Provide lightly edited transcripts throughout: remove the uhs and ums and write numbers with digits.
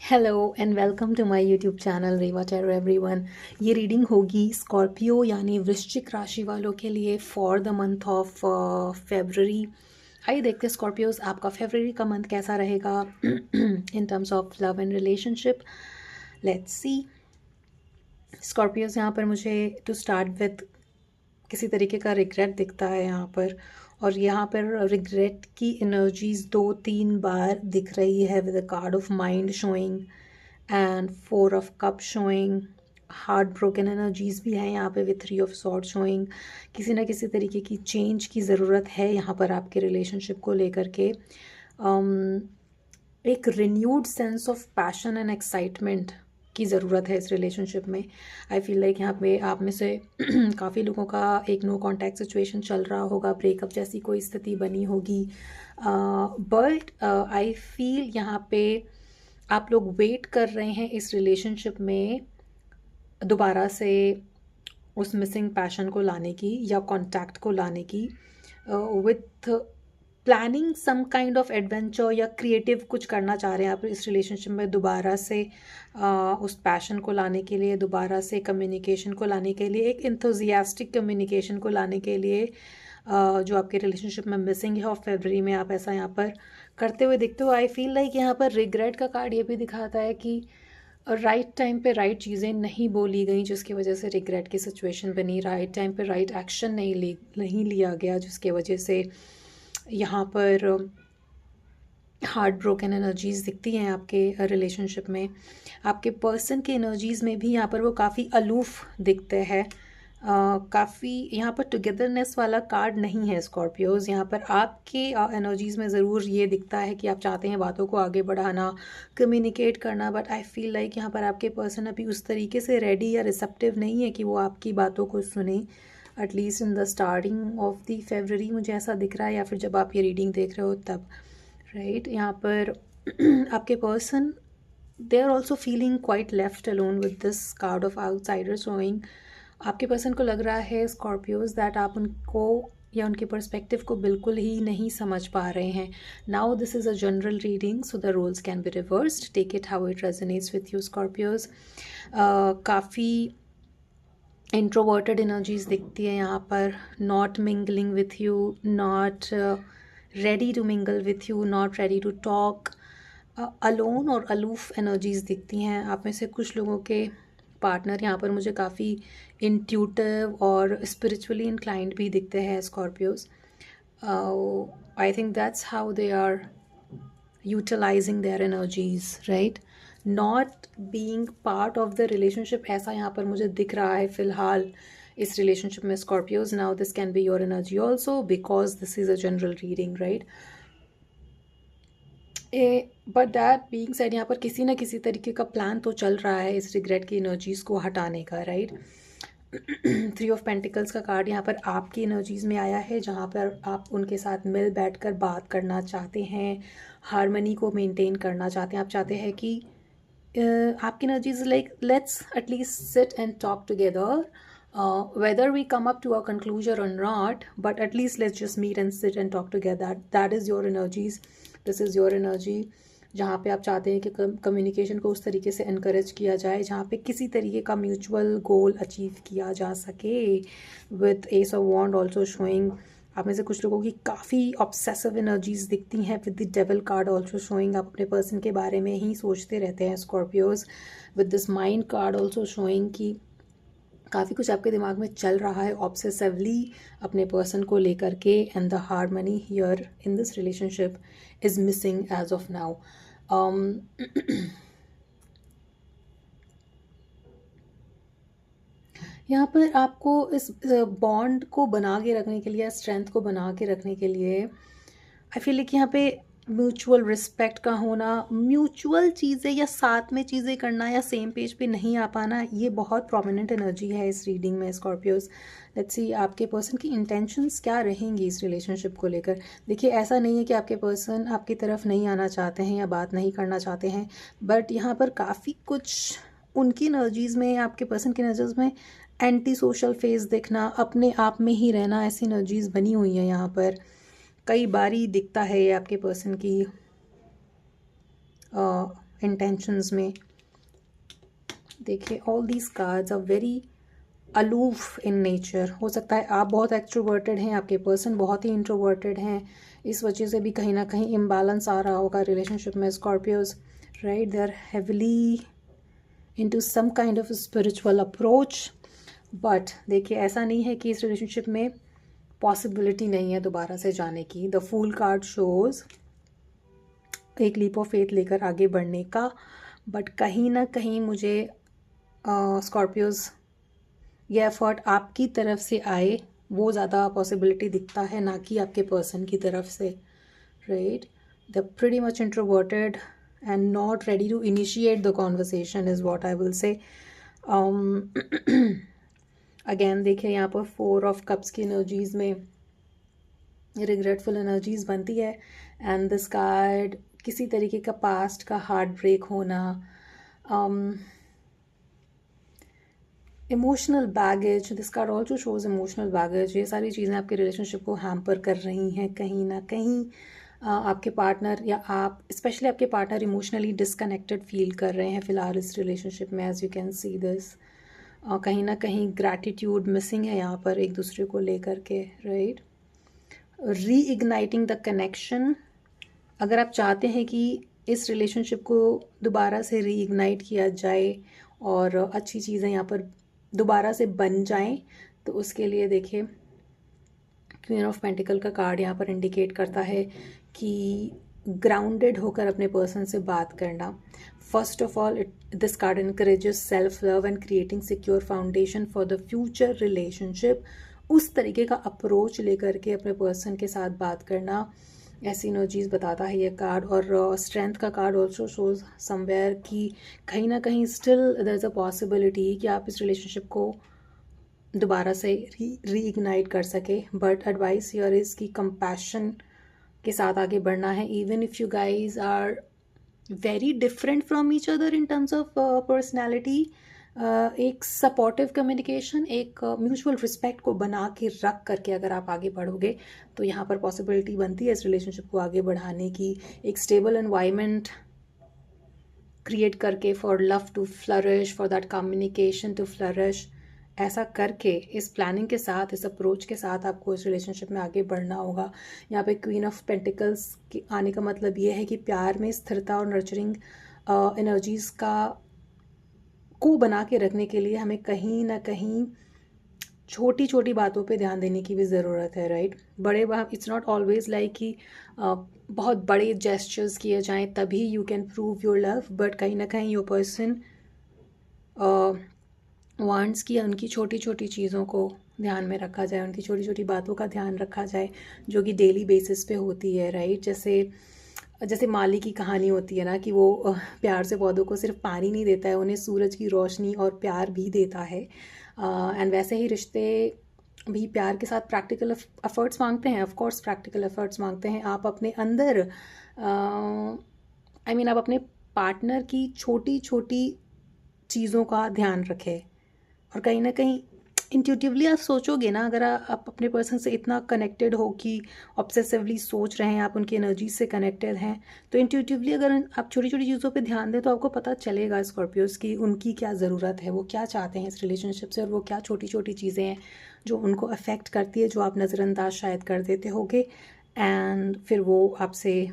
Hello and welcome to my YouTube channel Reva tarot everyone. ये reading होगी Scorpio यानी वृश्चिक राशि वालों के लिए for the month of February. आइए देखते हैं स्कॉर्पियोज आपका फेबररी का मंथ कैसा रहेगा इन terms of love and relationship. Let's see. Scorpios यहाँ पर मुझे टू स्टार्ट विद किसी तरीके का रिग्रेट दिखता है यहाँ पर, और यहाँ पर रिग्रेट की एनर्जीज 2-3 बार दिख रही है with a card of mind showing and 4 of cup showing. Heart broken energies भी हैं यहाँ पे विथ 3 ऑफ सॉर्ड शोइंग। किसी ना किसी तरीके की चेंज की ज़रूरत है यहाँ पर आपके रिलेशनशिप को लेकर के। एक renewed sense of passion and excitement की ज़रूरत है इस रिलेशनशिप में। आई फील लाइक यहाँ पे आप में से काफ़ी लोगों का एक नो कॉन्टैक्ट सिचुएशन चल रहा होगा, ब्रेकअप जैसी कोई स्थिति बनी होगी, बट आई फील यहाँ पे आप लोग वेट कर रहे हैं इस रिलेशनशिप में दोबारा से उस मिसिंग पैशन को लाने की या कॉन्टैक्ट को लाने की, with planning some kind of adventure या क्रिएटिव कुछ करना चाह रहे हैं आप इस रिलेशनशिप में दोबारा से उस पैशन को लाने के लिए, दोबारा से कम्युनिकेशन को लाने के लिए, एक इंथुजियास्टिक कम्युनिकेशन को लाने के लिए, जो आपके रिलेशनशिप में मिसिंग है। और फरवरी में आप ऐसा यहाँ पर करते हुए दिखते हो। आई फील लाइक यहाँ पर रिग्रेट का कार्ड ये भी दिखाता है कि राइट टाइम पे राइट चीज़ें नहीं बोली गई जिसकी वजह से रिग्रेट की सिचुएशन बनी, राइट टाइम पे राइट एक्शन नहीं लिया गया जिसकी वजह से यहाँ पर हार्ट ब्रोकन एनर्जीज़ दिखती हैं आपके रिलेशनशिप में। आपके पर्सन के एनर्जीज़ में भी यहाँ पर वो काफ़ी अलूफ दिखते हैं। काफ़ी यहाँ पर टुगेदरनेस वाला कार्ड नहीं है स्कॉर्पियोज़। यहाँ पर आपके एनर्जीज़ में ज़रूर ये दिखता है कि आप चाहते हैं बातों को आगे बढ़ाना, कम्युनिकेट करना, बट आई फील लाइक यहाँ पर आपके पर्सन अभी उस तरीके से रेडी या रिसेप्टिव नहीं है कि वो आपकी बातों को सुने। At least in the starting of the February मुझे ऐसा दिख रहा है, या फिर जब आप ये रीडिंग देख रहे हो तब, राइट। यहाँ पर आपके person they are also feeling quite left alone with this card of outsider showing. आपके पर्सन को लग रहा है स्कॉर्पियोज दैट आप उनको या उनके पर्सपेक्टिव को बिल्कुल ही नहीं समझ पा रहे हैं। Now this is a general reading so the roles can be reversed, take it how it resonates with you Scorpios. काफ़ी इंट्रोवर्टेड एनर्जीज दिखती है यहाँ पर, not mingling with you, not ready to mingle with you, not ready to talk, alone और aloof energies दिखती हैं। आप में से कुछ लोगों के पार्टनर यहाँ पर मुझे काफ़ी इंट्यूटिव और स्पिरिचुअली इंक्लाइंड भी दिखते हैं Scorpios. I think that's how they are utilising their energies, right, not being part of the relationship, ऐसा यहाँ पर मुझे दिख रहा है फ़िलहाल इस रिलेशनशिप में Scorpios. Now this can be your energy also because this is a general reading, right. But that being said, यहाँ पर किसी न किसी तरीके का प्लान तो चल रहा है इस रिग्रेट की एनर्जीज़ को हटाने का, राइट। 3 ऑफ पेंटिकल्स का कार्ड यहाँ पर आपकी एनर्जीज़ में आया है, जहाँ पर आप उनके साथ मिल बैठकर बात करना चाहते हैं, हारमनी को मेंटेन करना चाहते हैं। आप चाहते हैं कि आपकी energies like let's at least sit and talk together, whether we come up to a conclusion or not, but at least let's just meet and sit and talk together. That is your energies, this is your energy, जहाँ पे आप चाहते हैं कि communication को उस तरीके से इनकरेज किया जाए जहाँ पे किसी तरीके का म्यूचुअल गोल अचीव किया जा सके। With ace of wand also showing, आप में से कुछ लोगों की काफ़ी ऑब्सेसिव एनर्जीज दिखती हैं with the devil card also showing. आप अपने पर्सन के बारे में ही सोचते रहते हैं Scorpios, with this mind card also showing कि काफ़ी कुछ आपके दिमाग में चल रहा है ऑब्सेसिवली अपने पर्सन को लेकर के, and the harmony here in this relationship is missing as of now. यहाँ पर आपको इस बॉन्ड को बना के रखने के लिए, स्ट्रेंथ को बना के रखने के लिए, आई फील लाइक यहाँ पे म्यूचुअल रिस्पेक्ट का होना, म्यूचुअल चीज़ें या साथ में चीज़ें करना या सेम पेज पे नहीं आ पाना, ये बहुत प्रोमिनेंट एनर्जी है इस रीडिंग में स्कॉर्पियोज। लेट्स सी आपके पर्सन की इंटेंशंस क्या रहेंगी इस रिलेशनशिप को लेकर। देखिए, ऐसा नहीं है कि आपके पर्सन आपकी तरफ नहीं आना चाहते हैं या बात नहीं करना चाहते हैं, बट यहाँ पर काफ़ी कुछ उनकी एनर्जीज़ में, आपके पर्सन की एनर्जीज़ में एंटी सोशल फेस दिखना, अपने आप में ही रहना, ऐसी एनर्जीज़ बनी हुई हैं यहाँ पर। कई बारी दिखता है ये आपके पर्सन की इंटेंशंस में। देखिए all these cards are very aloof in nature. हो सकता है आप बहुत एक्सट्रोवर्टेड हैं, आपके पर्सन बहुत ही इंट्रोवर्टेड हैं, इस वजह से भी कहीं ना कहीं इम्बैलेंस आ रहा होगा रिलेशनशिप में Scorpios, right. They are heavily into some kind of spiritual approach. But देखिए ऐसा नहीं है कि इस रिलेशनशिप में पॉसिबिलिटी नहीं है दोबारा से जाने की। द फूल कार्ड शोज एक लीप ऑफ फेथ लेकर आगे बढ़ने का, बट कहीं ना कहीं मुझे स्कॉर्पियोज ये एफर्ट आपकी तरफ से आए वो ज़्यादा पॉसिबिलिटी दिखता है, ना कि आपके पर्सन की तरफ से, right. The pretty much introverted and not ready to initiate the conversation is what I will say. Again देखिए यहाँ पर 4 ऑफ कप्स की एनर्जीज़ में रिग्रेटफुल एनर्जीज बनती है, एंड दिस कार्ड किसी तरीके का पास्ट का हार्ट ब्रेक होना, emotional baggage. This card also shows emotional baggage. ये सारी चीज़ें आपके रिलेशनशिप को हैम्पर कर रही हैं कहीं ना कहीं। आपके पार्टनर या आप, स्पेशली आपके पार्टनर इमोशनली डिसकनेक्टेड फील कर रहे हैं फ़िलहाल इस रिलेशनशिप में, as you can see this. कहीं ना कहीं ग्रैटिट्यूड मिसिंग है यहाँ पर एक दूसरे को लेकर के, राइट। रीइग्नाइटिंग the connection. अगर आप चाहते हैं कि इस रिलेशनशिप को दोबारा से रीइग्नाइट किया जाए और अच्छी चीज़ें यहाँ पर दोबारा से बन जाएं, तो उसके लिए देखिए क्वीन ऑफ पेंटिकल का कार्ड यहाँ पर इंडिकेट करता है कि ग्राउंडेड होकर अपने पर्सन से बात करना। First of all this card encourages self love and creating secure foundation for the future relationship. उस तरीके का अप्रोच लेकर के अपने पर्सन के साथ बात करना, ऐसी एनर्जीज बताता है ये कार्ड। और स्ट्रेंथ का कार्ड ऑल्सो शोज समवेयर कि कहीं ना कहीं still there is a possibility कि आप इस रिलेशनशिप को दोबारा से रीइग्नाइट कर सके। बट एडवाइस हियर इज़ कि कंपैशन के साथ आगे बढ़ना है, even if you guys are very different from each other in terms of personality. एक सपोर्टिव कम्युनिकेशन, एक म्यूचुअल रिस्पेक्ट को बना के रख करके अगर आप आगे बढ़ोगे तो यहाँ पर पॉसिबिलिटी बनती है इस रिलेशनशिप को आगे बढ़ाने की। एक स्टेबल एनवायरनमेंट क्रिएट करके for love to flourish, for that communication to flourish, ऐसा करके इस प्लानिंग के साथ, इस अप्रोच के साथ आपको इस रिलेशनशिप में आगे बढ़ना होगा। यहाँ पे क्वीन ऑफ पेंटिकल्स के आने का मतलब ये है कि प्यार में स्थिरता और नर्चरिंग एनर्जीज़ को बना के रखने के लिए हमें कहीं ना कहीं छोटी छोटी बातों पे ध्यान देने की भी ज़रूरत है, राइट। बड़े इट्स नॉट ऑलवेज लाइक कि बहुत बड़े जेस्चर्स किए जाएं तभी you can prove your love, but कहीं ना कहीं योर पर्सन वांट्स कि उनकी छोटी छोटी चीज़ों को ध्यान में रखा जाए, उनकी छोटी छोटी बातों का ध्यान रखा जाए जो कि डेली बेसिस पे होती है, राइट। जैसे माली की कहानी होती है ना कि वो प्यार से पौधों को सिर्फ पानी नहीं देता है, उन्हें सूरज की रोशनी और प्यार भी देता है। एंड वैसे ही रिश्ते भी प्यार के साथ प्रैक्टिकल एफर्ट्स मांगते हैं, ऑफ कोर्स प्रैक्टिकल एफर्ट्स मांगते हैं। आप अपने अंदर आप अपने पार्टनर की छोटी छोटी चीज़ों का ध्यान रखें, और कहीं ना कहीं इंट्यूटिवली आप सोचोगे ना, अगर आप अपने पर्सन से इतना कनेक्टेड हो कि ऑब्सेसिवली सोच रहे हैं, आप उनकी एनर्जी से कनेक्टेड हैं, तो इंट्यूटिवली अगर आप छोटी छोटी चीज़ों पे ध्यान दें तो आपको पता चलेगा स्कॉर्पियोज की उनकी क्या ज़रूरत है, वो क्या चाहते हैं इस रिलेशनशिप से, और वो क्या छोटी छोटी चीज़ें हैं जो उनको अफेक्ट करती है, जो आप नज़रअंदाज शायद कर देते होगे, एंड फिर वो आपसे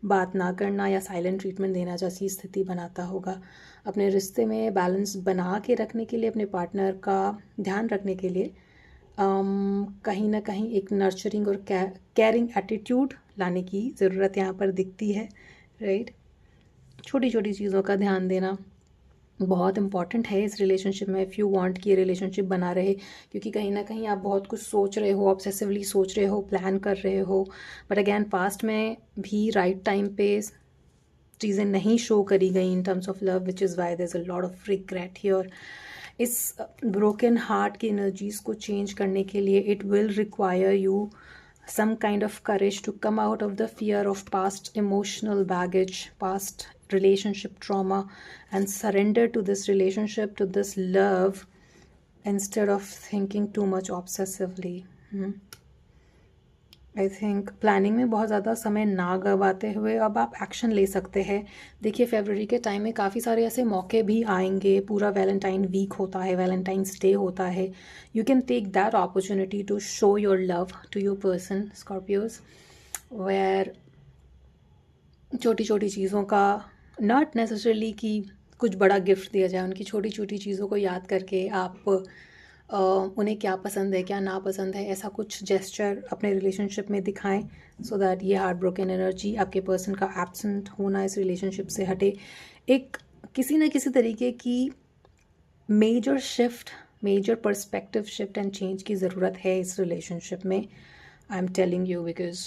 बात ना करना या साइलेंट ट्रीटमेंट देना जैसी स्थिति बनाता होगा। अपने रिश्ते में बैलेंस बना के रखने के लिए, अपने पार्टनर का ध्यान रखने के लिए कहीं ना कहीं एक नर्चरिंग और केयरिंग एटीट्यूड लाने की ज़रूरत यहाँ पर दिखती है, राइट। छोटी छोटी चीज़ों का ध्यान देना बहुत इंपॉर्टेंट है इस रिलेशनशिप में, इफ़ यू वांट कि ये रिलेशनशिप बना रहे, क्योंकि कहीं ना कहीं आप बहुत कुछ सोच रहे हो, ऑब्सेसिवली सोच रहे हो, प्लान कर रहे हो, बट अगेन पास्ट में भी राइट टाइम पे चीज़ें नहीं शो करी गई in terms of love, which is why there is a lot of regret here. इस ब्रोकन हार्ट की एनर्जीज को चेंज करने के लिए it will require you some kind of courage to come out of the fear of past emotional baggage, past relationship trauma, and surrender to this relationship, to this love, instead of thinking too much obsessively. I think planning में बहुत ज़्यादा समय ना गवाते हुए अब आप action ले सकते हैं। देखिए फरवरी के टाइम में काफ़ी सारे ऐसे मौके भी आएंगे, पूरा वैलेंटाइन वीक होता है, वैलेंटाइंस डे होता है। You can take that opportunity to show your love to your person Scorpios, where छोटी छोटी चीज़ों का, नॉट नेसेसरली कि कुछ बड़ा गिफ्ट दिया जाए, उनकी छोटी छोटी चीज़ों को याद करके आप उन्हें क्या पसंद है क्या ना पसंद है ऐसा कुछ जेस्चर अपने रिलेशनशिप में दिखाएं, सो दैट ये हार्ट ब्रोकन एनर्जी, आपके पर्सन का एब्सेंट होना इस रिलेशनशिप से हटे। एक किसी न किसी तरीके की major shift, major perspective shift and change की ज़रूरत है इस रिलेशनशिप में। I am telling you, because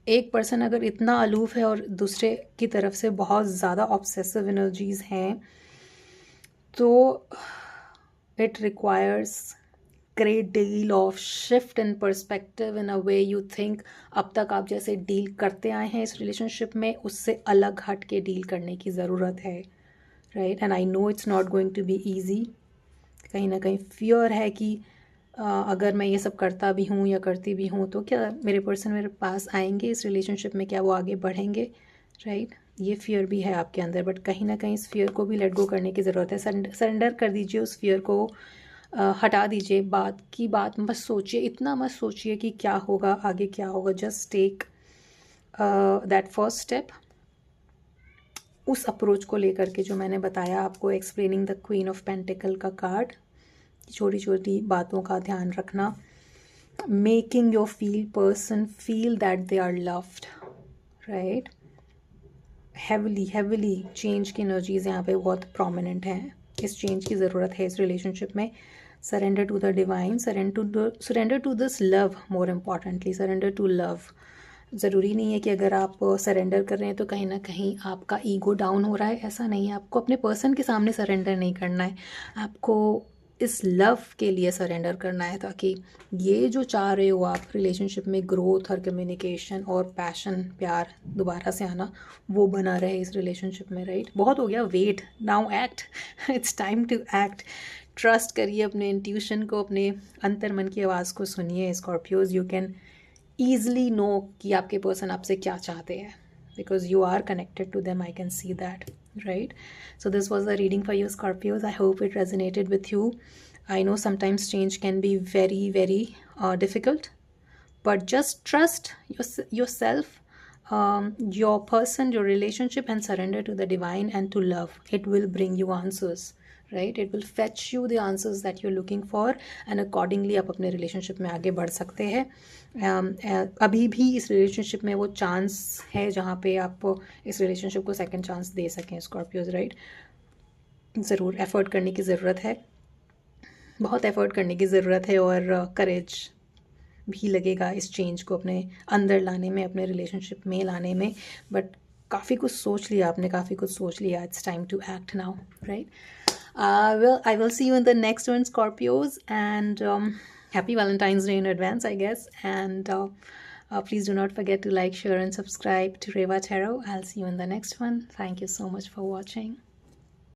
एक पर्सन अगर इतना अलूफ है और दूसरे की तरफ से बहुत ज़्यादा ऑब्सेसिव एनर्जीज हैं, तो it requires great deal of shift in perspective in a way you think। अब तक आप जैसे डील करते आए हैं इस रिलेशनशिप में, उससे अलग हट के डील करने की ज़रूरत है, right. And I know it's not going to be easy. कहीं ना कहीं फियर है कि अगर मैं ये सब करता भी हूँ या करती भी हूँ तो क्या मेरे पर्सन मेरे पास आएंगे इस रिलेशनशिप में, क्या वो आगे बढ़ेंगे, राइट। ये फियर भी है आपके अंदर, बट कहीं ना कहीं इस फियर को भी लेट गो करने की ज़रूरत है। सरेंडर कर दीजिए उस फियर को, हटा दीजिए। बात की बात मत सोचिए, इतना मत सोचिए कि क्या होगा आगे क्या होगा। Just take that first step, उस अप्रोच को लेकर के जो मैंने बताया आपको, explaining the queen of pentacle का कार्ड, छोटी छोटी बातों का ध्यान रखना, making your person feel that they are loved, right. Heavily change की एनर्जीज यहाँ पे बहुत प्रोमिनेंट हैं। इस चेंज की ज़रूरत है इस रिलेशनशिप में। Surrender to the divine, surrender to this love, more importantly surrender to love. ज़रूरी नहीं है कि अगर आप सरेंडर कर रहे हैं तो कहीं ना कहीं आपका ईगो डाउन हो रहा है, ऐसा नहीं है। आपको अपने पर्सन के सामने सरेंडर नहीं करना है, आपको इस लव के लिए सरेंडर करना है, ताकि ये जो चाह रहे हो आप रिलेशनशिप में, ग्रोथ और कम्युनिकेशन और पैशन, प्यार दोबारा से आना, वो बना रहे इस रिलेशनशिप में, राइट। बहुत हो गया wait, now act, it's time to act. Trust करिए अपने इंट्यूशन को, अपने अंतर मन की आवाज़ को सुनिए Scorpios. You can easily know कि आपके पर्सन आपसे क्या चाहते हैं, because you are connected to them, I can see that, right? So this was the reading for you Scorpios. I hope it resonated with you. I know sometimes change can be very difficult, but just trust yourself, your person, your relationship, and surrender to the divine and to love. It will bring you answers, right? It will fetch you the answers that you're looking for, and accordingly आप अपने relationship में आगे बढ़ सकते हैं। अभी भी इस रिलेशनशिप में वो चांस है जहाँ पे आप इस रिलेशनशिप को सेकंड चांस दे सकें स्कॉर्पियोज, राइट। ज़रूर एफर्ट करने की ज़रूरत है, बहुत एफर्ट करने की ज़रूरत है, और करेज भी लगेगा इस चेंज को अपने अंदर लाने में, अपने रिलेशनशिप में लाने में। बट काफ़ी कुछ सोच लिया आपने, काफ़ी कुछ सोच लिया, it's time to act now, right. I will see you in the next one, Scorpios, and happy Valentine's Day in advance, I guess. And please do not forget to like, share, and subscribe to Reva Tarot. I'll see you in the next one. Thank you so much for watching.